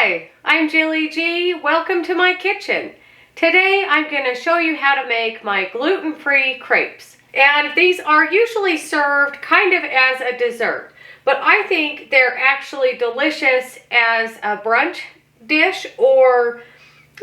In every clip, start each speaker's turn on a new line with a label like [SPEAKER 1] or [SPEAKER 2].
[SPEAKER 1] Hi, I'm Jilly G. Welcome to my kitchen. Today I'm going to show you how to make my gluten-free crepes. And these are usually served kind of as a dessert, but I think they're actually delicious as a brunch dish or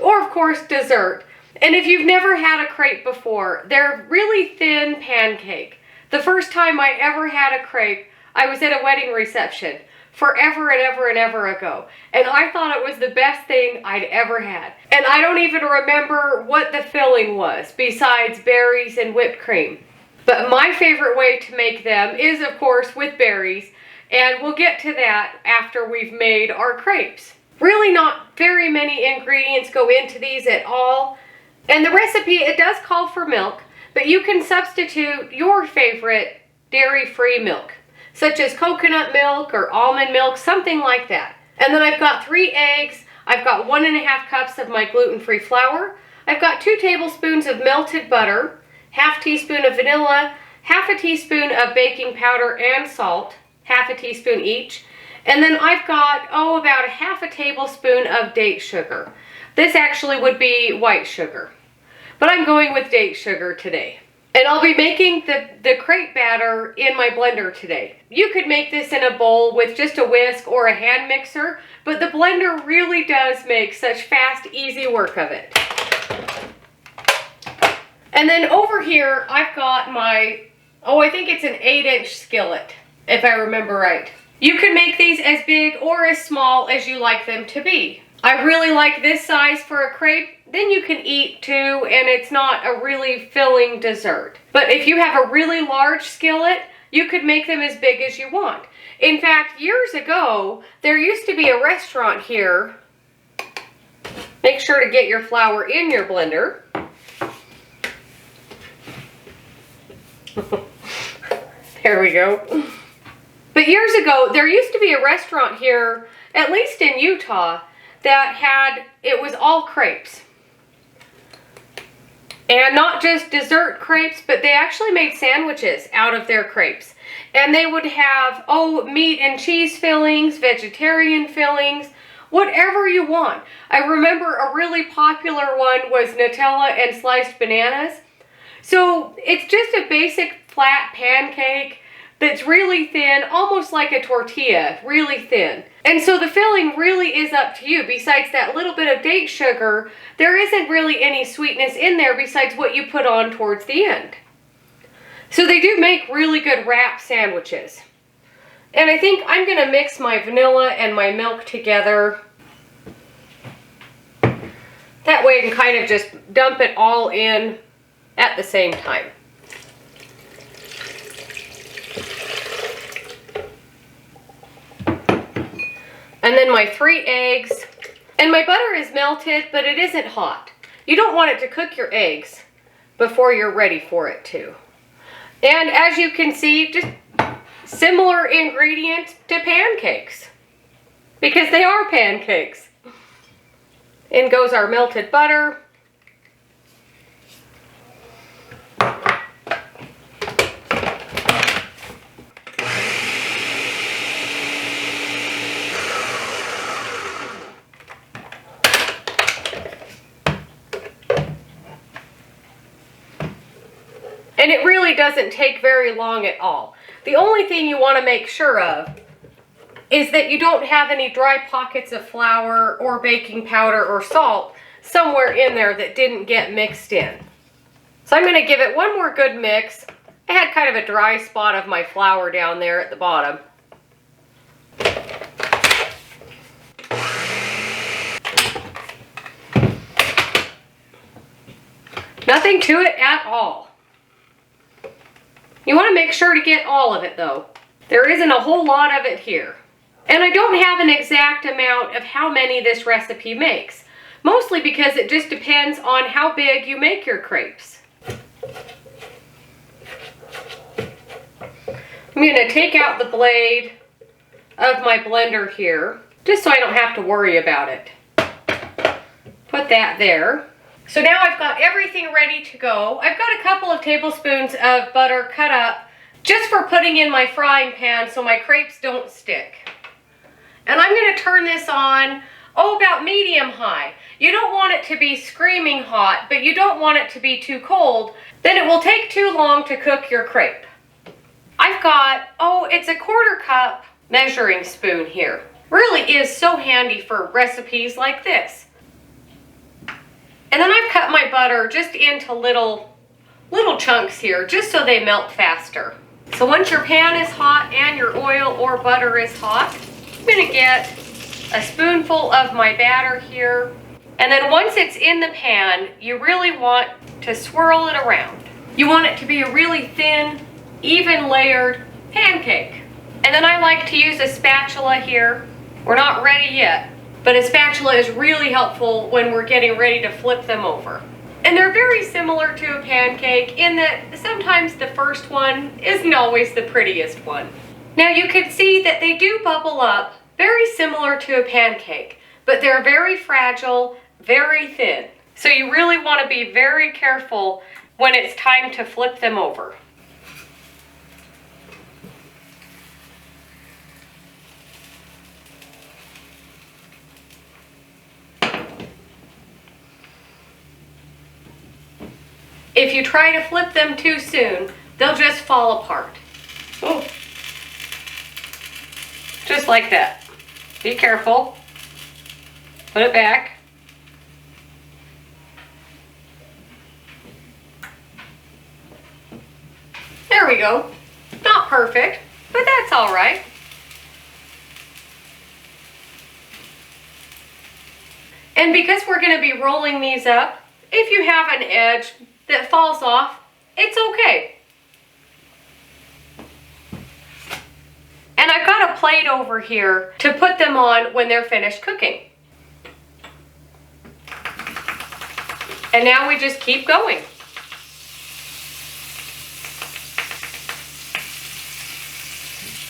[SPEAKER 1] of course dessert. And if you've never had a crepe before, they're really thin pancake. The first time I ever had a crepe, I was at a wedding reception forever and ever and ever ago. And I thought it was the best thing I'd ever had. And I don't even remember what the filling was besides berries and whipped cream. But my favorite way to make them is, of course, with berries. And we'll get to that after we've made our crepes. Really not very many ingredients go into these at all. And the recipe, it does call for milk, but you can substitute your favorite dairy-free milk, such as coconut milk or almond milk, something like that. And then I've got 3 eggs, I've got 1½ cups of my gluten-free flour, I've got 2 tablespoons of melted butter, ½ teaspoon of vanilla, ½ teaspoon of baking powder and salt, ½ teaspoon each, and then I've got, about ½ tablespoon of date sugar. This actually would be white sugar, but I'm going with date sugar today. And I'll be making the crepe batter in my blender today. You could make this in a bowl with just a whisk or a hand mixer, but the blender really does make such fast, easy work of it. And then over here, I've got my, I think it's an 8-inch skillet, if I remember right. You can make these as big or as small as you like them to be. I really like this size for a crepe. Then you can eat too, and it's not a really filling dessert. But if you have a really large skillet, you could make them as big as you want. In fact, years ago, there used to be a restaurant here. Make sure to get your flour in your blender. There we go. But years ago, there used to be a restaurant here, at least in Utah, that it was all crepes. And not just dessert crepes, but they actually made sandwiches out of their crepes. And they would have, meat and cheese fillings, vegetarian fillings, whatever you want. I remember a really popular one was Nutella and sliced bananas. So it's just a basic flat pancake that's really thin, almost like a tortilla, really thin. And so the filling really is up to you. Besides that little bit of date sugar, there isn't really any sweetness in there besides what you put on towards the end. So they do make really good wrap sandwiches. And I think I'm going to mix my vanilla and my milk together. That way I can kind of just dump it all in at the same time. And then my 3 eggs. And my butter is melted, but it isn't hot. You don't want it to cook your eggs before you're ready for it to. And as you can see, just similar ingredients to pancakes, because they are pancakes. In goes our melted butter. And it really doesn't take very long at all. The only thing you want to make sure of is that you don't have any dry pockets of flour or baking powder or salt somewhere in there that didn't get mixed in. So I'm going to give it one more good mix. I had kind of a dry spot of my flour down there at the bottom. Nothing to it at all. You want to make sure to get all of it though. There isn't a whole lot of it here. And I don't have an exact amount of how many this recipe makes. Mostly because it just depends on how big you make your crepes. I'm going to take out the blade of my blender here, just so I don't have to worry about it. Put that there. So now I've got everything ready to go. I've got a couple of tablespoons of butter cut up just for putting in my frying pan so my crepes don't stick. And I'm going to turn this on about medium high. You don't want it to be screaming hot, but you don't want it to be too cold. Then it will take too long to cook your crepe. I've got, it's a 1/4 cup measuring spoon here. Really is so handy for recipes like this. And then I've cut my butter just into little chunks here, just so they melt faster. So once your pan is hot and your oil or butter is hot, I'm gonna get a spoonful of my batter here. And then once it's in the pan, you really want to swirl it around. You want it to be a really thin, even layered pancake. And then I like to use a spatula here. We're not ready yet, but a spatula is really helpful when we're getting ready to flip them over. And they're very similar to a pancake in that sometimes the first one isn't always the prettiest one. Now you can see that they do bubble up very similar to a pancake, but they're very fragile, very thin. So you really want to be very careful when it's time to flip them over. If you try to flip them too soon, they'll just fall apart. Oh. Just like that. Be careful. Put it back. There we go. Not perfect, but that's all right. And because we're going to be rolling these up, if you have an edge that falls off, it's okay. And I've got a plate over here to put them on when they're finished cooking. And now we just keep going.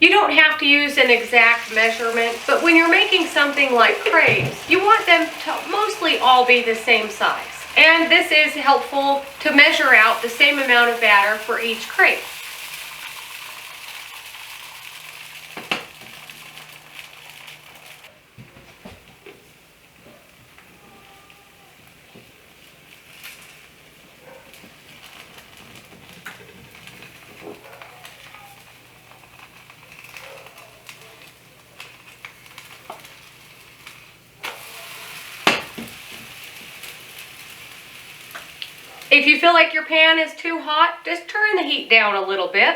[SPEAKER 1] You don't have to use an exact measurement, but when you're making something like crepes, you want them to mostly all be the same size. And this is helpful to measure out the same amount of batter for each crepe. If you feel like your pan is too hot, just turn the heat down a little bit.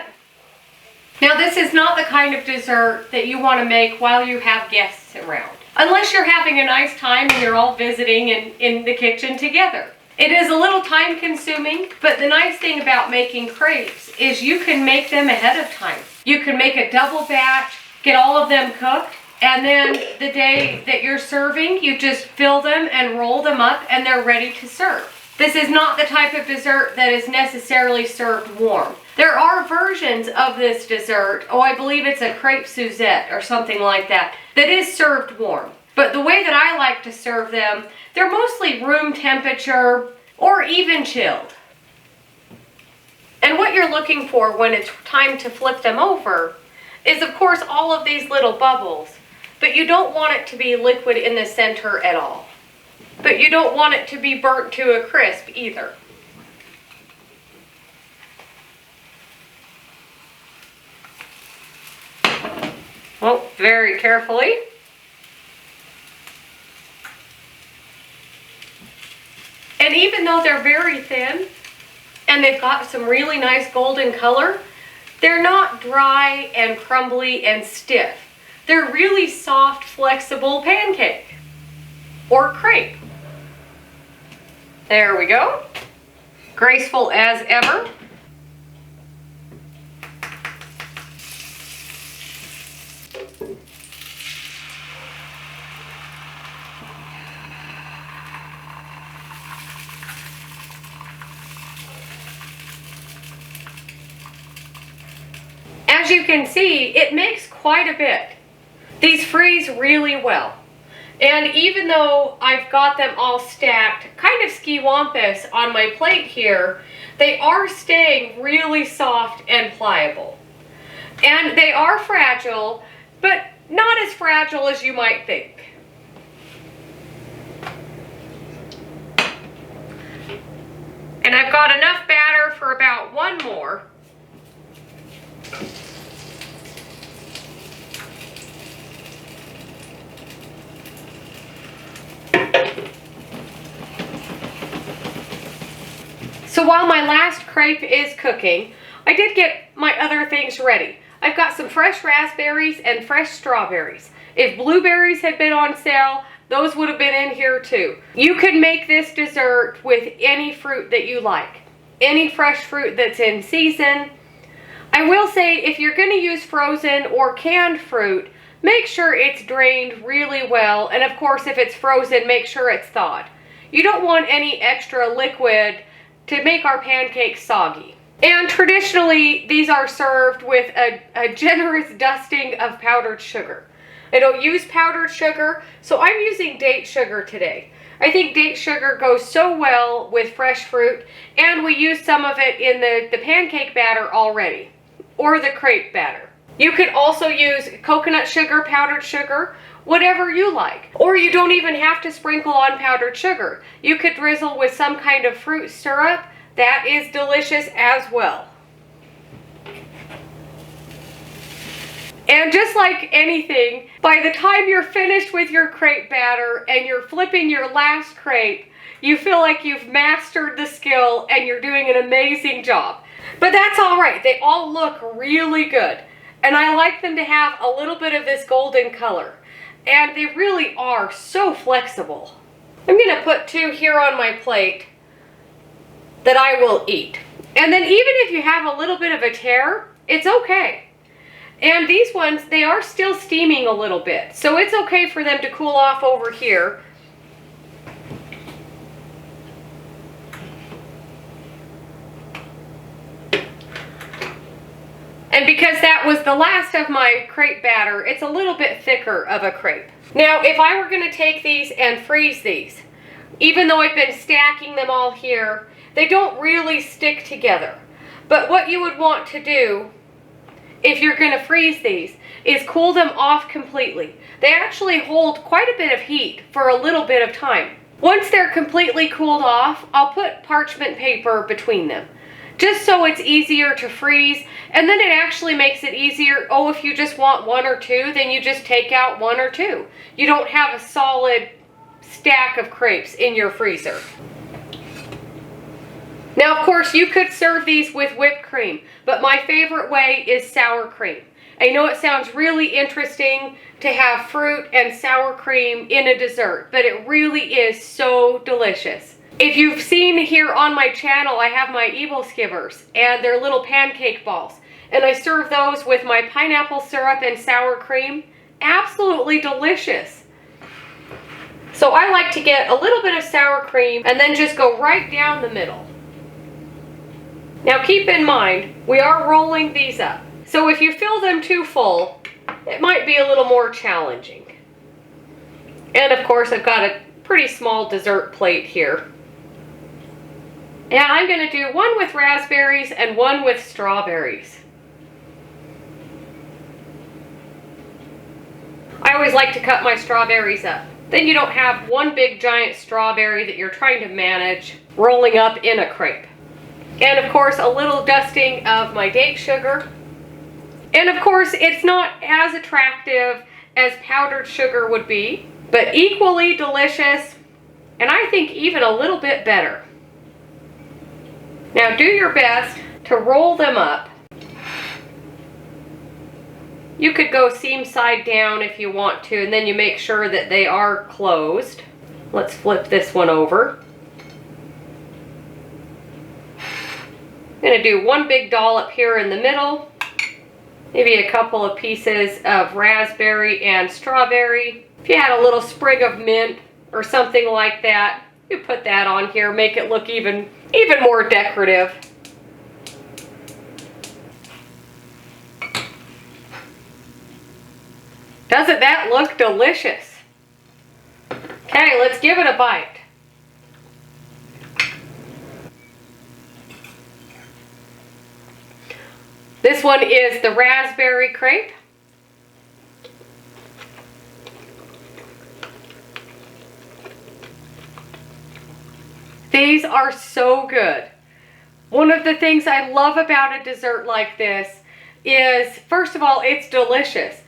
[SPEAKER 1] Now this is not the kind of dessert that you want to make while you have guests around. Unless you're having a nice time and you're all visiting in the kitchen together. It is a little time consuming, but the nice thing about making crepes is you can make them ahead of time. You can make a double batch, get all of them cooked, and then the day that you're serving, you just fill them and roll them up and they're ready to serve. This is not the type of dessert that is necessarily served warm. There are versions of this dessert, I believe it's a crepe Suzette or something like that, that is served warm. But the way that I like to serve them, they're mostly room temperature or even chilled. And what you're looking for when it's time to flip them over is, of course, all of these little bubbles, but you don't want it to be liquid in the center at all. But you don't want it to be burnt to a crisp either. Well, very carefully. And even though they're very thin and they've got some really nice golden color, they're not dry and crumbly and stiff. They're really soft, flexible pancake or crepe. There we go. Graceful as ever. As you can see, it makes quite a bit. These freeze really well. And even though I've got them all stacked kind of ski-wampus on my plate here, they are staying really soft and pliable. And they are fragile, but not as fragile as you might think. I've got enough batter for about one more. So while my last crepe is cooking, I did get my other things ready. I've got some fresh raspberries and fresh strawberries. If blueberries had been on sale, those would have been in here too. You can make this dessert with any fruit that you like. Any fresh fruit that's in season. I will say if you're going to use frozen or canned fruit, make sure it's drained really well. And of course, if it's frozen, make sure it's thawed. You don't want any extra liquid to make our pancakes soggy. And traditionally, these are served with a generous dusting of powdered sugar. I don't use powdered sugar, so I'm using date sugar today. I think date sugar goes so well with fresh fruit, and we use some of it in the pancake batter already, or the crepe batter. You could also use coconut sugar, powdered sugar, whatever you like. Or you don't even have to sprinkle on powdered sugar. You could drizzle with some kind of fruit syrup. That is delicious as well. And just like anything, by the time you're finished with your crepe batter and you're flipping your last crepe, you feel like you've mastered the skill and you're doing an amazing job. But that's all right. They all look really good. And I like them to have a little bit of this golden color. And they really are so flexible. I'm going to put 2 here on my plate that I will eat. And then even if you have a little bit of a tear, it's okay. And these ones, they are still steaming a little bit. So it's okay for them to cool off over here. And because that was the last of my crepe batter, it's a little bit thicker of a crepe. Now, if I were going to take these and freeze these, even though I've been stacking them all here, they don't really stick together. But what you would want to do, if you're going to freeze these, is cool them off completely. They actually hold quite a bit of heat for a little bit of time. Once they're completely cooled off, I'll put parchment paper between them, just so it's easier to freeze. And then it actually makes it easier. Oh, if you just want 1 or 2, then you just take out 1 or 2. You don't have a solid stack of crepes in your freezer. Now, of course, you could serve these with whipped cream, but my favorite way is sour cream. I know it sounds really interesting to have fruit and sour cream in a dessert, but it really is so delicious. If you've seen here on my channel, I have my evil skivers, and they're little pancake balls. And I serve those with my pineapple syrup and sour cream. Absolutely delicious. So I like to get a little bit of sour cream and then just go right down the middle. Now keep in mind, we are rolling these up. So if you fill them too full, it might be a little more challenging. And of course, I've got a pretty small dessert plate here. And I'm going to do 1 with raspberries and 1 with strawberries. I always like to cut my strawberries up. Then you don't have one big giant strawberry that you're trying to manage rolling up in a crepe. And of course, a little dusting of my date sugar. And of course, it's not as attractive as powdered sugar would be, but equally delicious, and I think even a little bit better. Now do your best to roll them up. You could go seam side down if you want to, and then you make sure that they are closed. Let's flip this one over. I'm going to do 1 big dollop here in the middle. Maybe a couple of pieces of raspberry and strawberry. If you had a little sprig of mint or something like that, you put that on here, make it look even more decorative. Doesn't that look delicious? Okay, let's give it a bite. This one is the raspberry crepe. These are so good. One of the things I love about a dessert like this is, first of all, it's delicious,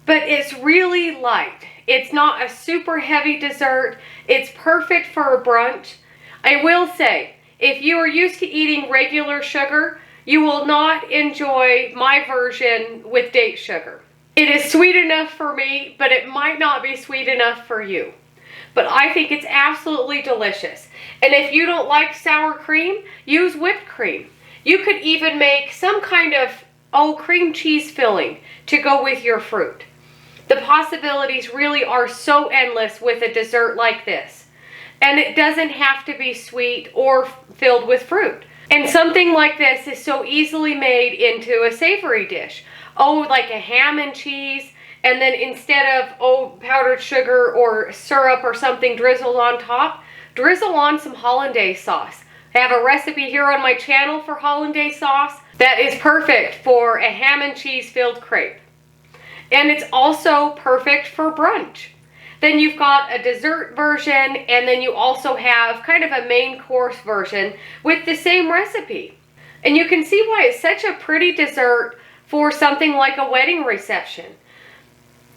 [SPEAKER 1] but it's really light. It's not a super heavy dessert. It's perfect for a brunch. I will say, if you are used to eating regular sugar, you will not enjoy my version with date sugar. It is sweet enough for me, but it might not be sweet enough for you. But I think it's absolutely delicious. And if you don't like sour cream, use whipped cream. You could even make some kind of, cream cheese filling to go with your fruit. The possibilities really are so endless with a dessert like this. And it doesn't have to be sweet or filled with fruit. And something like this is so easily made into a savory dish. Like a ham and cheese, and then instead of, powdered sugar or syrup or something drizzled on top, drizzle on some hollandaise sauce. I have a recipe here on my channel for hollandaise sauce that is perfect for a ham and cheese filled crepe. And it's also perfect for brunch. Then you've got a dessert version, and then you also have kind of a main course version with the same recipe. And you can see why it's such a pretty dessert for something like a wedding reception.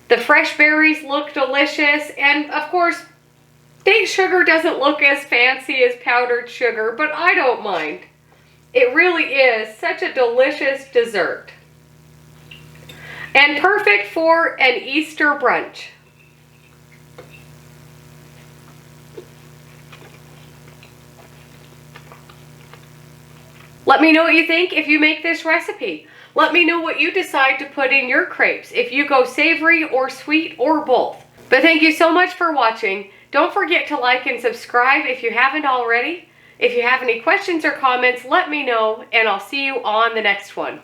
[SPEAKER 1] The fresh berries look delicious, and of course, date sugar doesn't look as fancy as powdered sugar, but I don't mind. It really is such a delicious dessert. And perfect for an Easter brunch. Let me know what you think if you make this recipe. Let me know what you decide to put in your crepes, if you go savory or sweet or both. But thank you so much for watching. Don't forget to like and subscribe if you haven't already. If you have any questions or comments, let me know, and I'll see you on the next one.